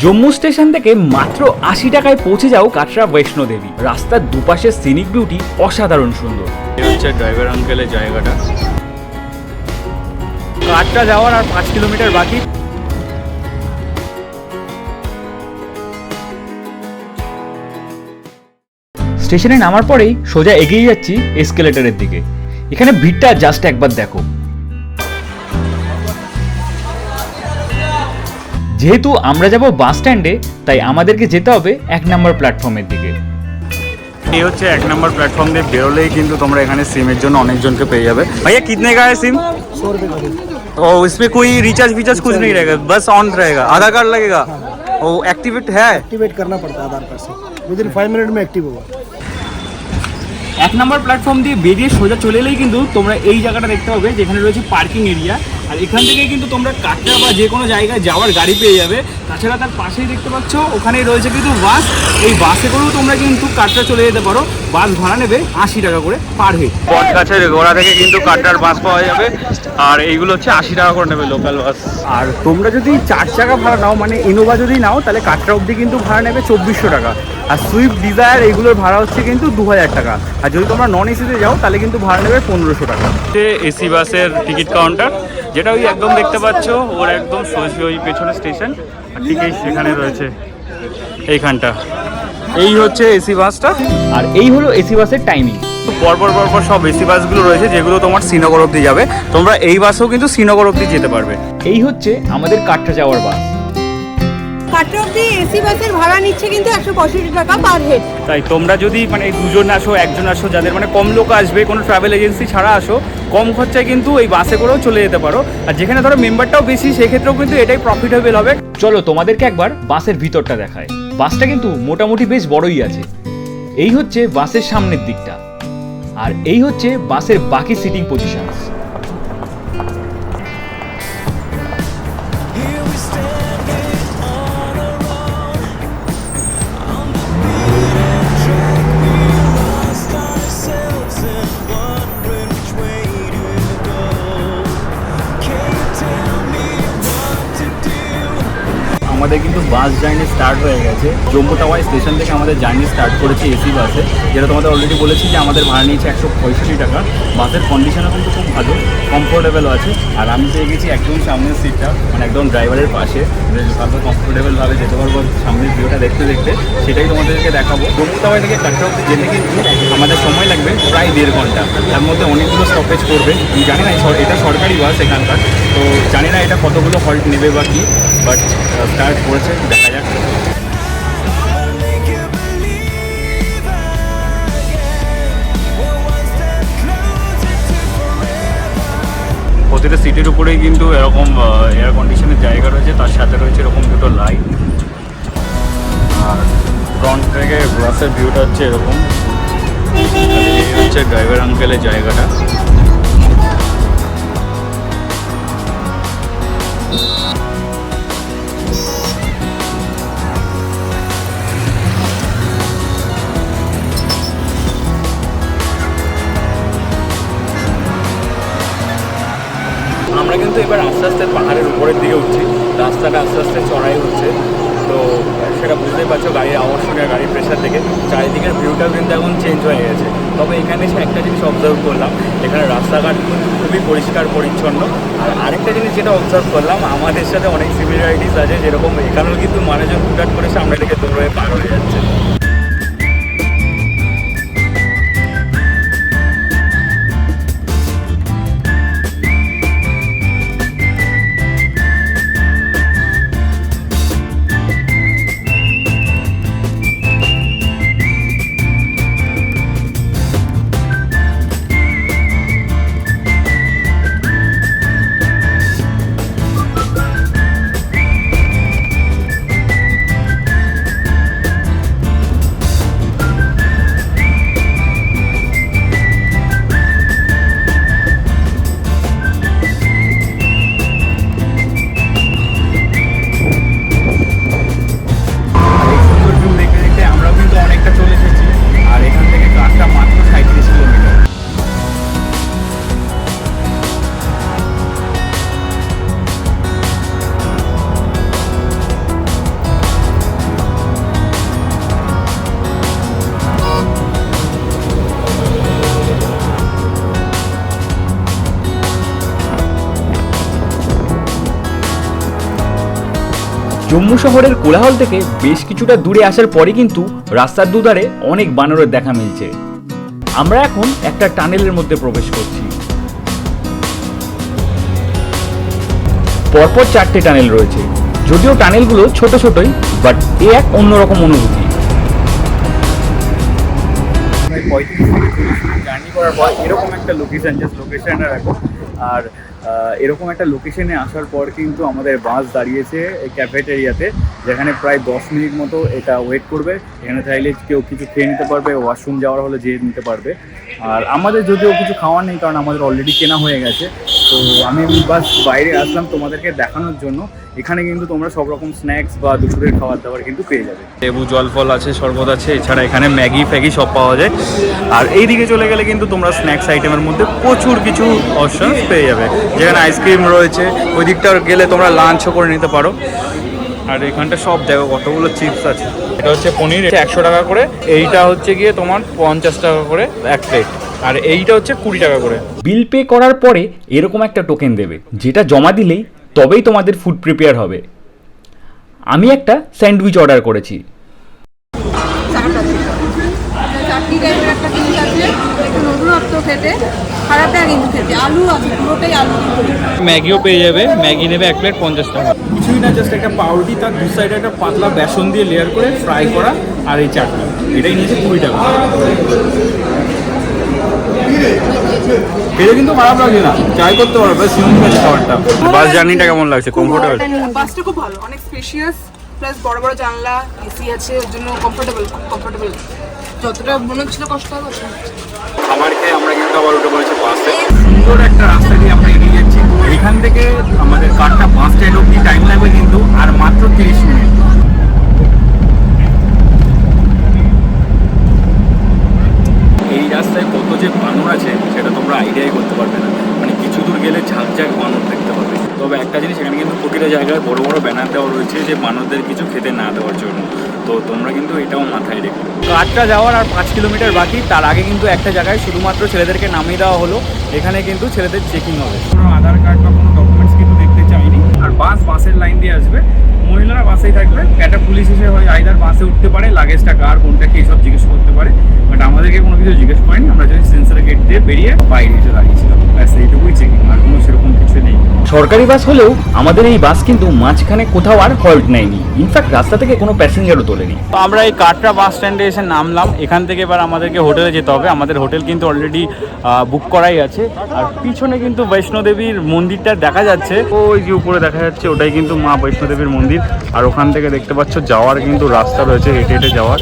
Jammu station থেকে মাত্র ৮০ টাকায় পৌঁছে যাও কাটরা বৈষ্ণো দেবী। রাস্তার দুপাশে সিনিক বিউটি অসাধারণ সুন্দর। এই হচ্ছে ড্রাইভার আঙ্কেলের জায়গাটা। কাটরা যাওয়ার আর ৫ কিলোমিটার বাকি। স্টেশনে নামার পরেই সোজা এগিয়ে যাচ্ছি এসকেলেটরের দিকে। এখানে ভিড়টা জাস্ট একবার দেখো। যেহেতু আমরা যাব বাস স্ট্যান্ডে, তাই আমাদেরকে যেতে হবে ১ নম্বর প্ল্যাটফর্মের দিকে। এই হচ্ছে ১ নম্বর প্ল্যাটফর্ম দিয়ে বেরোলেই কিন্তু তোমরা এখানে সিমের জন্য অনেকজনকে পেয়ে যাবে। ভাইয়া कितने का है सिम? 100 रुपये का। ओ इसमें कोई रिचार्ज विचार्ज कुछ नहीं रहेगा, बस ऑन रहेगा। आधार कार्ड लगेगा, वो एक्टिवेट है? एक्टिवेट करना पड़ता है आधार कार्ड से, विदिन 5 मिनट में एक्टिव होगा। ১ নম্বর প্ল্যাটফর্ম দিয়ে বেরিয়ে সোজা চলে এলেই কিন্তু তোমরা এই জায়গাটা দেখতে পাবে, যেখানে রয়েছে পার্কিং এরিয়া। আর এখান থেকে কিন্তু তোমরা কাটরা বা যে কোনো জায়গায় যাওয়ার গাড়ি পেয়ে যাবে। তাছাড়া তার পাশেই দেখতে পাচ্ছ ওখানেই রয়েছে কিন্তু বাস। এই বাসে করেও তোমরা কিন্তু কাটরা চলে যেতে পারো। বাস ভাড়া নেবে ৮০ টাকা করে পার হেড। বটগাছের গোড়া থেকে কিন্তু কাটরার বাস পাওয়া যাবে, আর এইগুলো হচ্ছে ৮০ টাকা করে নেবে লোকাল বাস। আর তোমরা যদি ৪ চাকা ভাড়া নাও, মানে ইনোভা যদি নাও, তাহলে কাটরা অবধি কিন্তু ভাড়া নেবে ২৪০০ টাকা। আর সুইফট ডিজায়ার এইগুলোর ভাড়া হচ্ছে কিন্তু ২০০০ টাকা। আর যদি তোমরা নন এসিতে যাও তাহলে কিন্তু ভাড়া নেবে ১৫০০ টাকা। এসি বাসের টিকিট কাউন্টার, যেটা ওই একদম দেখতে পাচ্ছ ওর একদম সোজা ওই পেছনে স্টেশন, আর ঠিক এই সেখানে রয়েছে এইখানটা। এই হচ্ছে এসি বাসটা, আর এই হলো এসি বাসের টাইমিং। পরপর সব এসি বাসগুলো রয়েছে যেগুলো তোমার শ্রীনগর অবধি যাবে। তোমরা এই বাসেও কিন্তু শ্রীনগর অবধি যেতে পারবে। এই হচ্ছে আমাদের কাটরা যাওয়ার বাস। কাটরা অবধি এসি বাসের ভাড়া নিচ্ছে কিন্তু ১৬৫ টাকা পার হেড। তাই তোমরা যদি মানে দুজন আসো, একজন আসো, যাদের মানে কম লোক আসবে, কোনো ট্রাভেল এজেন্সি ছাড়া আসো, কম খরচায় কিন্তু এই বাসে করেও চলে যেতে পারো। আর যেখানে ধরো মেম্বারটাও বেশি, সেক্ষেত্রেও কিন্তু এটাই প্রফিটেবল হবে। চলো তোমাদেরকে একবার বাসের ভিতরটা দেখায়। বাসটা কিন্তু মোটামুটি বেশ বড়ই আছে। এই হচ্ছে বাসের সামনের দিকটা, আর এই হচ্ছে বাসের বাকি সিটিং পজিশন। আমাদের কিন্তু বাস জার্নি স্টার্ট হয়ে গেছে। জম্মু টাওয়ার স্টেশন থেকে আমাদের জার্নি স্টার্ট করেছি এসি বাসে, যেটা তোমাদের অলরেডি বলেছি যে আমাদের ভাড়া নিয়েছে ১৬৫ টাকা। বাসের কন্ডিশনও কিন্তু খুব ভালো, কমফোর্টেবল আছে। আর আমি পেয়ে গেছি একদম সামনের সিটটা, মানে একদম ড্রাইভারের পাশে, ভালো কমফোর্টেবলভাবে যেতে পারবো সামনের ভিউটা দেখতে দেখতে। সেটাই তোমাদেরকে দেখাবো। জম্মু টাওয়ার থেকে কাটরা অবধি যেতে কিন্তু আমাদের সময় লাগবে প্রায় ১.৫ ঘন্টা। তার মধ্যে অনেকগুলো স্টপেজ করবে। আমি জানি না এটা সরকারি বাস এখানকার, তো জানি না এটা কতগুলো হল্ট নেবে বা কি, বাট স্টার্ট করেছে, দেখা যাক। প্রতিটা সিটের উপরেই কিন্তু এরকম এয়ার কন্ডিশনের জায়গা রয়েছে, তার সাথে রয়েছে এরকম দুটো লাইট। আর ফ্রন্ট থেকে বাসের ভিউটা হচ্ছে এরকম। এই হচ্ছে ড্রাইভার আঙ্কেলের জায়গাটা। আমরা কিন্তু এবার আস্তে আস্তে পাহাড়ের উপরের দিকে উঠছি। রাস্তাটা আস্তে আস্তে চড়াই হচ্ছে, তো সেটা বুঝতেই পারছো গাড়ির আওয়াজ শুনে, গাড়ির প্রেশার থেকে চারিদিকের ভিউটাও কিন্তু এখন চেঞ্জ হয়ে গেছে। তবে এখানে এসে একটা জিনিস অবজার্ভ করলাম, এখানে রাস্তাঘাট কিন্তু খুবই পরিষ্কার পরিচ্ছন্ন। আর আরেকটা জিনিস যেটা অবজার্ভ করলাম, আমাদের সাথে অনেক সিমিলারিটিস আছে। যেরকম এখানেও কিন্তু মানুষজন হুটহাট করে সামনে থেকে দৌড়ে পার হয়ে যাচ্ছে। জম্মু শহরের কোলাহল থেকে বেশ কিছুটা দূরে আসার পরে কিন্তু রাস্তার দুধারে অনেক বানরের দেখা মিলছে। আমরা এখন একটা টানেলের মধ্যে প্রবেশ করছি। পরপর 4টে টানেল রয়েছে, যদিও টানেলগুলো ছোট ছোটই, বাট এ এক অন্যরকম অনুভূতি। জার্নি করার পর এরকম একটা লোকেশন, জাস্ট লোকেশনটা রাখো। আর এরকম একটা লোকেশনে আসার পর কিন্তু আমাদের বাস দাঁড়িয়েছে ক্যাফেটেরিয়াতে, যেখানে প্রায় 10 মিনিট মতো এটা ওয়েট করবে। এখানে চাইলে কেউ কিছু খেয়ে নিতে পারবে, ওয়াশরুম যাওয়ার হলে যেয়ে নিতে পারবে। আর আমাদের যদিও কিছু খাওয়ার নেই, কারণ আমাদের অলরেডি কেনা হয়ে গেছে। তো আমি বাস বাইরে আসলাম তোমাদেরকে দেখানোর জন্য। এখানে কিন্তু তোমরা সব রকম স্ন্যাক্স বা দুপুরের খাবার দাবার কিন্তু পেয়ে যাবে। লেবু জল ফল আছে, শরবত আছে, এছাড়া এখানে ম্যাগি ফ্যাগি সব পাওয়া যায়। আর এই দিকে চলে গেলে কিন্তু তোমরা স্ন্যাক্স আইটেমের মধ্যে প্রচুর কিছু অপশনস পেয়ে যাবে, যেখানে আইসক্রিম রয়েছে। ওই দিকটা গেলে তোমরা লাঞ্চও করে নিতে পারো। আর এখানটা সব দেখো কতগুলো চিপস আছে। এটা হচ্ছে পনির, 100 টাকা করে। এইটা হচ্ছে গিয়ে তোমার 50 টাকা করে এক প্লেট। আর এইটা হচ্ছে 20 টাকা করে। বিল পে করার পরে এরকম একটা টোকেন দেবে, যেটা জমা দিলেই তবেই তোমাদের ফুড প্রিপেয়ার হবে। আমি একটা স্যান্ডউইচ অর্ডার করেছি। চাটনি টাইপের একটা জিনিস আছে, একটু নতুনত্ব খেতে, খারাপ না কিন্তু খেতে। আলু আছে, পুরোটাই আলু। ম্যাগিও পেয়ে যাবে, ম্যাগি নেবে 1 প্লেট 50 টাকা। কিছুই না, জাস্ট একটা পাউরুটি, তার দু সাইডে একটা পাতলা বেসন দিয়ে লেয়ার করে ফ্রাই করা, আর এই চাটনি। এটাই নিয়েছে 20 টাকা। এটা কিন্তু খারাপ লাগছে না, ট্রাই করতে পারো। বেশ ইউনিক আছে খাবারটা। বাস জার্নিটা কেমন লাগছে? কমফোর্টেবল? বাসটা খুব ভালো, অনেক স্পেশিয়াস, প্লাস বড় বড় জানলা, এসি আছে, ওর জন্য কমফোর্টেবল। যতটা মনে হচ্ছিল কষ্ট হবে। খাবার খেয়ে আমরা কিন্তু আবার উঠে পড়েছি বাসে। সুন্দর একটা রাস্তা দিয়ে আমরা এগিয়ে যাচ্ছি। এখান থেকে আমাদের কাটরা বাস স্ট্যান্ড অব্দি টাইম লাগবে কিন্তু আর মাত্র 30 মিনিট। এই রাস্তায় কত যে বানর আছে সেটা তোমরা আইডিয়াই করতে পারবে না। মানে কিছু দূর গেলে ঝাঁক ঝাঁক বানর দেখতে পাবে। তবে একটা জিনিস, এখানে কিন্তু প্রতিটা জায়গায় বড় বড় ব্যানার দেওয়া রয়েছে যে বানরদের কিছু খেতে না দেওয়ার জন্য। তো তোমরা কিন্তু এটাও মাথায় রেখো। কাটরা যাওয়ার আর 5 কিলোমিটার বাকি। তার আগে কিন্তু একটা জায়গায় শুধুমাত্র ছেলেদেরকে নামিয়ে দেওয়া হলো। এখানে কিন্তু ছেলেদের চেকিং হবে। কোনো আধার কার্ড বা কোনো ডকুমেন্টস কিন্তু দেখতে চাইনি। আর বাসের লাইন দিয়ে আসবে, মহিলারা বাসেই থাকবে। একটা পুলিশ এসে হয় আইদার বাসে উঠতে পারে, লাগেজটা কার কোনটা কি সব জিজ্ঞেস করতে পারে। বাট আমাদেরকে কোনো কিছু জিজ্ঞেস করেনি। আমরা যদি সেন্সার গেট দিয়ে বেরিয়ে বাইরে এসে দাঁড়িয়েছিলাম, ব্যাস এইটুকুই চেকিং, আর কোনো সেরকম কিছু নেই। সরকারি বাস হলেও আমাদের এই বাস কিন্তু মাঝখানে কোথাও আর হল্ট নেয়নি। ইনফ্যাক্ট রাস্তা থেকে কোনো প্যাসেঞ্জারও তোলেনি। তো আমরা এই কাটরা বাস স্ট্যান্ডে এসে নামলাম। এখান থেকে এবার আমাদেরকে হোটেলে যেতে হবে। আমাদের হোটেল কিন্তু অলরেডি বুক করাই আছে। আর পিছনে কিন্তু বৈষ্ণোদেবীর মন্দিরটা দেখা যাচ্ছে। ওই যে উপরে দেখা যাচ্ছে, ওটাই কিন্তু মা বৈষ্ণোদেবীর মন্দির। আর ওখান থেকে দেখতে পাচ্ছ যাওয়ার কিন্তু রাস্তা রয়েছে, হেঁটে হেঁটে যাওয়ার।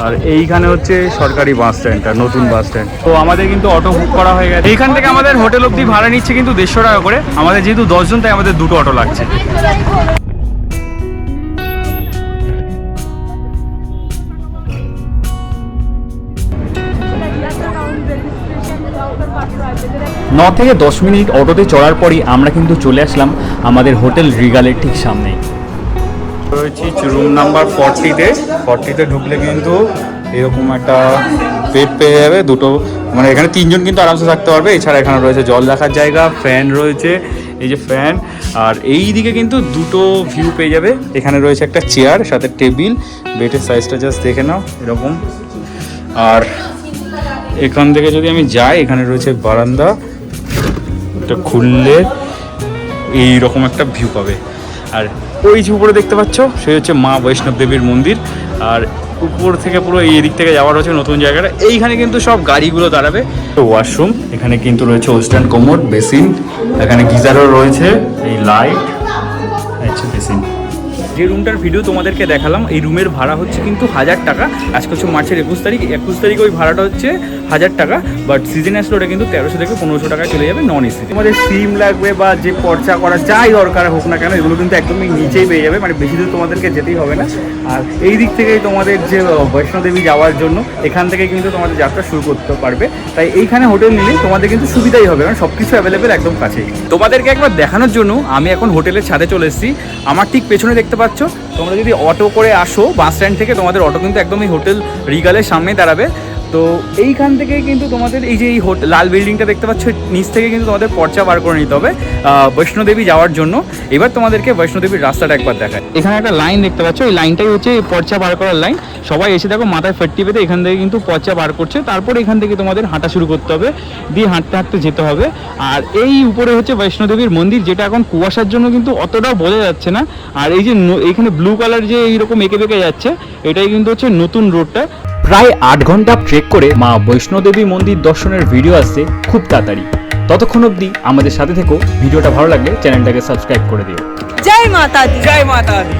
আর এইখানে হচ্ছে সরকারি বাস স্ট্যান্ডটা, নতুন বাস স্ট্যান্ড। তো আমাদের কিন্তু অটো বুক করা হয়ে গেছে। এইখান থেকে আমাদের হোটেল অবধি ভাড়া নিচ্ছে কিন্তু 150 টাকা করে। আমাদের যেহেতু 10 জন, তাই আমাদের 2টো অটো লাগছে। ন থেকে 10 মিনিট অটোতে চড়ার পরই আমরা কিন্তু চলে আসলাম আমাদের হোটেল রিগালের ঠিক সামনে। রয়েছি রুম নাম্বার 40তে ঢুকলে কিন্তু এরকম একটা বেড পেয়ে যাবে, দুটো। মানে এখানে 3 জন কিন্তু আরামসে থাকতে পারবে। এছাড়া এখানে রয়েছে জল রাখার জায়গা, ফ্যান রয়েছে, এই যে ফ্যান। আর এই দিকে কিন্তু 2টো ভিউ পেয়ে যাবে। এখানে রয়েছে একটা চেয়ার, সাথে টেবিল। বেডের সাইজটা জাস্ট দেখে নাও এরকম। আর এখান থেকে যদি আমি যাই, এখানে রয়েছে বারান্দা, এটা খুললে এইরকম একটা ভিউ পাবে। আর ওই যে উপরে দেখতে পাচ্ছ, সে হচ্ছে মা বৈষ্ণব দেবীর মন্দির। আর উপর থেকে পুরো এই দিক থেকে যাওয়ার হচ্ছে নতুন জায়গাটা। এইখানে কিন্তু সব গাড়িগুলো দাঁড়াবে। ওয়াশরুম, এখানে কিন্তু রয়েছে ওয়েস্টার্ন কোমোড, বেসিন, এখানে গিজারও রয়েছে, এই লাইট, আচ্ছা বেসিন। যে রুমটার ভিডিও তোমাদেরকে দেখালাম, এই রুমের ভাড়া হচ্ছে কিন্তু 1000 টাকা। আজকে হচ্ছে মার্চের 21 তারিখে ওই ভাড়াটা হচ্ছে 1000 টাকা। বাট সিজন আসলে ওটা কিন্তু 1300 থেকে 1500 টাকায় চলে যাবে নন এসি। তোমাদের সিম লাগবে বা যে পর্চা করা যাই দরকার হোক না কেন, এগুলো কিন্তু একদমই নিচেই পেয়ে যাবে। মানে বেশি দূর তোমাদেরকে যেতেই হবে না। আর এই দিক থেকেই তোমাদের যে বৈষ্ণোদেবী যাওয়ার জন্য এখান থেকে কিন্তু তোমাদের যাত্রা শুরু করতে পারবে। তাই এইখানে হোটেল নিলে তোমাদের কিন্তু সুবিধাই হবে, কারণ সব কিছু অ্যাভেলেবেল একদম কাছেই। তোমাদেরকে একবার দেখানোর জন্য আমি এখন হোটেলের ছাদে চলে এসেছি। আমার ঠিক পেছনে দেখতে পাচ্ছ, তোমরা যদি অটো করে আসো বাস স্ট্যান্ড থেকে, তোমাদের অটো কিন্তু একদম এই হোটেল রিগালের সামনেই দাঁড়াবে। তো এইখান থেকে কিন্তু তোমাদের এই যে এই লাল বিল্ডিংটা দেখতে পাচ্ছ, নিচ থেকে কিন্তু তোমাদের পর্চা বার করে নিতে হবে বৈষ্ণোদেবী যাওয়ার জন্য। এবার তোমাদেরকে বৈষ্ণোদেবীর রাস্তাটা একবার দেখায়। এখানে একটা লাইন দেখতে পাচ্ছ, এই লাইনটাই হচ্ছে পর্চা বার করার লাইন। সবাই এসে দেখো মাথায় ফেট্টি পেতে এখান থেকে কিন্তু পর্চা বার করছে। তারপর এখান থেকে তোমাদের হাঁটা শুরু করতে হবে, দিয়ে হাঁটতে হাঁটতে যেতে হবে। আর এই উপরে হচ্ছে বৈষ্ণোদেবীর মন্দির, যেটা এখন কুয়াশার জন্য কিন্তু অতটাও বোঝা যাচ্ছে না। আর এই যে এখানে ব্লু কালার যে এইরকম এঁকে বেঁকে যাচ্ছে, এটাই কিন্তু হচ্ছে নতুন রোডটা। প্রায় 8 ঘন্টা ট্রেক করে মা বৈষ্ণোদেবী মন্দির দর্শনের ভিডিও আসছে খুব তাড়াতাড়ি। ততক্ষণ অবধি আমাদের সাথে থেকো। ভিডিওটা ভালো লাগলে চ্যানেলটাকে সাবস্ক্রাইব করে দিও। জয় মাতা দি। জয় মাতা দি।